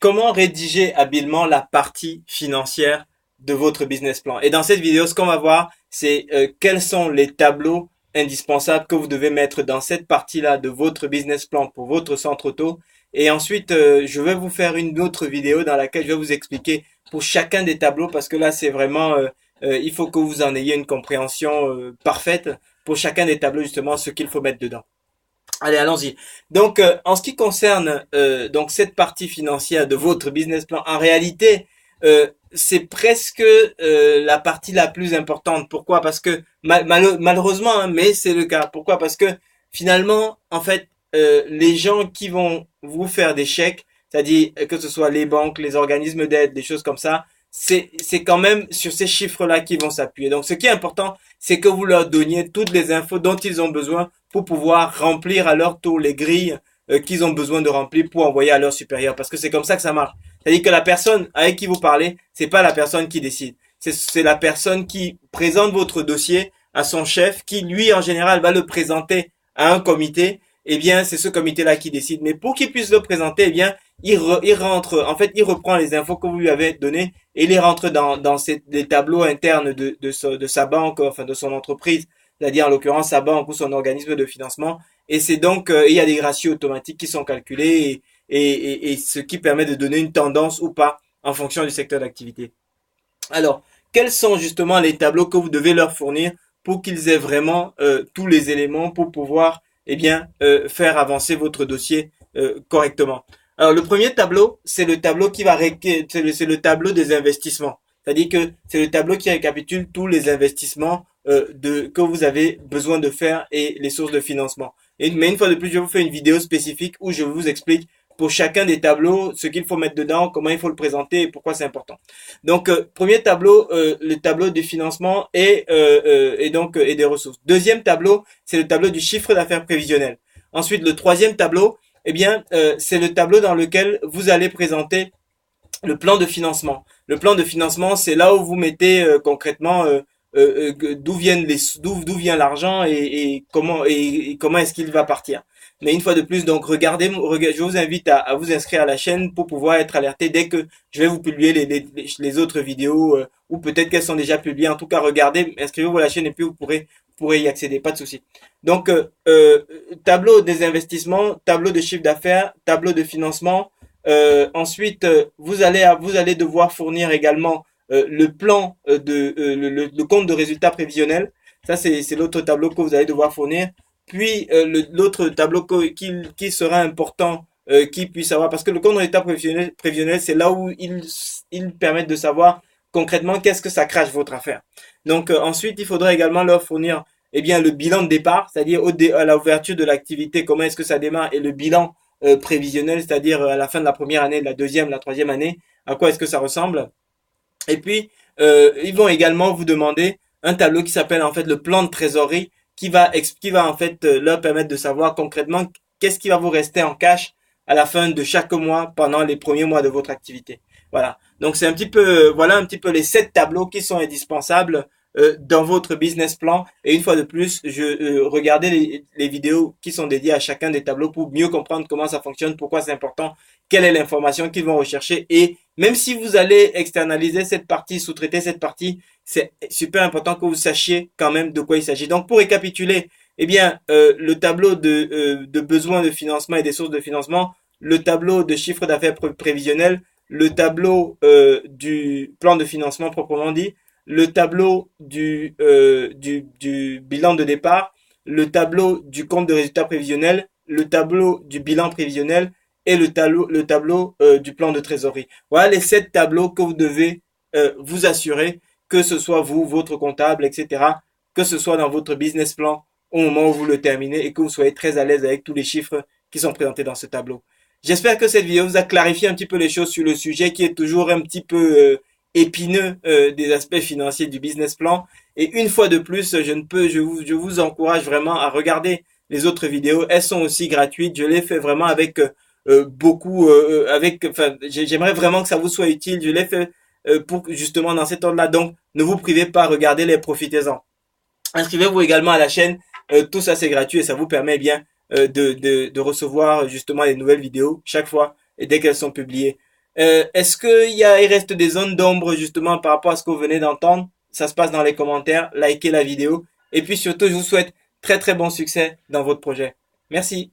comment rédiger habilement la partie financière de votre business plan. Et dans cette vidéo, ce qu'on va voir, c'est quels sont les tableaux indispensables que vous devez mettre dans cette partie-là de votre business plan pour votre centre auto. Et ensuite, je vais vous faire une autre vidéo dans laquelle je vais vous expliquer pour chacun des tableaux parce que là, c'est vraiment, il faut que vous en ayez une compréhension parfaite pour chacun des tableaux, justement, ce qu'il faut mettre dedans. Allez, allons-y. Donc, en ce qui concerne donc cette partie financière de votre business plan, en réalité, c'est presque la partie la plus importante. Pourquoi? Parce que malheureusement, hein, mais c'est le cas. Pourquoi? Parce que finalement, en fait, les gens qui vont vous faire des chèques, c'est-à-dire que ce soit les banques, les organismes d'aide, des choses comme ça, c'est quand même sur ces chiffres-là qu'ils vont s'appuyer. Donc, ce qui est important, c'est que vous leur donniez toutes les infos dont ils ont besoin pour pouvoir remplir à leur tour les grilles qu'ils ont besoin de remplir pour envoyer à leur supérieur. Parce que c'est comme ça que ça marche. C'est-à-dire que la personne avec qui vous parlez, c'est pas la personne qui décide. C'est la personne qui présente votre dossier à son chef, qui lui, en général, va le présenter à un comité. Eh bien, c'est ce comité-là qui décide. Mais pour qu'il puisse le présenter, eh bien, il rentre, en fait, il reprend les infos que vous lui avez données et il les rentre dans les tableaux internes de sa banque, enfin, de son entreprise, c'est-à-dire en l'occurrence sa banque ou son organisme de financement. Et c'est donc, il y a des ratios automatiques qui sont calculés et ce qui permet de donner une tendance ou pas en fonction du secteur d'activité. Alors, quels sont justement les tableaux que vous devez leur fournir pour qu'ils aient vraiment tous les éléments pour pouvoir eh bien faire avancer votre dossier correctement. Alors, le premier tableau, c'est le tableau qui va c'est le tableau des investissements. C'est-à-dire que c'est le tableau qui récapitule tous les investissements que vous avez besoin de faire et les sources de financement. Mais une fois de plus, je vous fais une vidéo spécifique où je vous explique pour chacun des tableaux ce qu'il faut mettre dedans, comment il faut le présenter et pourquoi c'est important. Donc, premier tableau, le tableau du financement et des ressources. Deuxième tableau, c'est le tableau du chiffre d'affaires prévisionnel. Ensuite, le troisième tableau, eh bien, c'est le tableau dans lequel vous allez présenter le plan de financement. Le plan de financement, c'est là où vous mettez concrètement d'où vient l'argent et comment est-ce qu'il va partir. Mais une fois de plus, donc je vous invite à vous inscrire à la chaîne pour pouvoir être alerté dès que je vais vous publier les autres vidéos ou peut-être qu'elles sont déjà publiées. En tout cas, regardez, inscrivez-vous à la chaîne et puis pourrez y accéder, pas de souci. Donc, tableau des investissements, tableau de chiffre d'affaires, tableau de financement. Ensuite, vous allez devoir fournir également le plan le compte de résultat prévisionnel. Ça, c'est l'autre tableau que vous allez devoir fournir. Puis l'autre tableau qui sera important qui puisse avoir, parce que le compte de résultat prévisionnel, c'est là où il permet de savoir concrètement qu'est-ce que ça crache votre affaire. Donc ensuite, il faudra également leur fournir eh bien le bilan de départ, c'est-à-dire à l'ouverture de l'activité, comment est-ce que ça démarre et le bilan prévisionnel, c'est-à-dire à la fin de la première année, de la deuxième, la troisième année, à quoi est-ce que ça ressemble. Et puis, ils vont également vous demander un tableau qui s'appelle en fait le plan de trésorerie qui va en fait leur permettre de savoir concrètement qu'est-ce qui va vous rester en cash à la fin de chaque mois pendant les premiers mois de votre activité. Voilà. Donc c'est un petit peu voilà un petit peu les 7 tableaux qui sont indispensables dans votre business plan. Et une fois de plus, regardez les vidéos qui sont dédiées à chacun des tableaux pour mieux comprendre comment ça fonctionne, pourquoi c'est important, quelle est l'information qu'ils vont rechercher. Et même si vous allez externaliser cette partie, sous-traiter cette partie, c'est super important que vous sachiez quand même de quoi il s'agit. Donc pour récapituler, eh bien, le tableau de besoins de financement et des sources de financement, le tableau de chiffre d'affaires prévisionnel, le tableau du plan de financement proprement dit, le tableau du bilan de départ, le tableau du compte de résultat prévisionnel, le tableau du bilan prévisionnel et le tableau du plan de trésorerie. Voilà les 7 tableaux que vous devez vous assurer, que ce soit vous, votre comptable, etc., que ce soit dans votre business plan au moment où vous le terminez et que vous soyez très à l'aise avec tous les chiffres qui sont présentés dans ce tableau. J'espère que cette vidéo vous a clarifié un petit peu les choses sur le sujet qui est toujours un petit peu épineux des aspects financiers du business plan. Et une fois de plus, je vous encourage vraiment à regarder les autres vidéos. Elles sont aussi gratuites. Je les fais vraiment avec enfin, j'aimerais vraiment que ça vous soit utile. Je l'ai fait pour justement dans cet ordre-là. Donc, ne vous privez pas, regardez-les, profitez-en. Inscrivez-vous également à la chaîne. Tout ça, c'est gratuit et ça vous permet bien de recevoir justement les nouvelles vidéos chaque fois et dès qu'elles sont publiées. Est-ce il reste des zones d'ombre justement par rapport à ce que vous venez d'entendre? Ça se passe dans les commentaires. Likez la vidéo. Et puis surtout, je vous souhaite très très bon succès dans votre projet. Merci.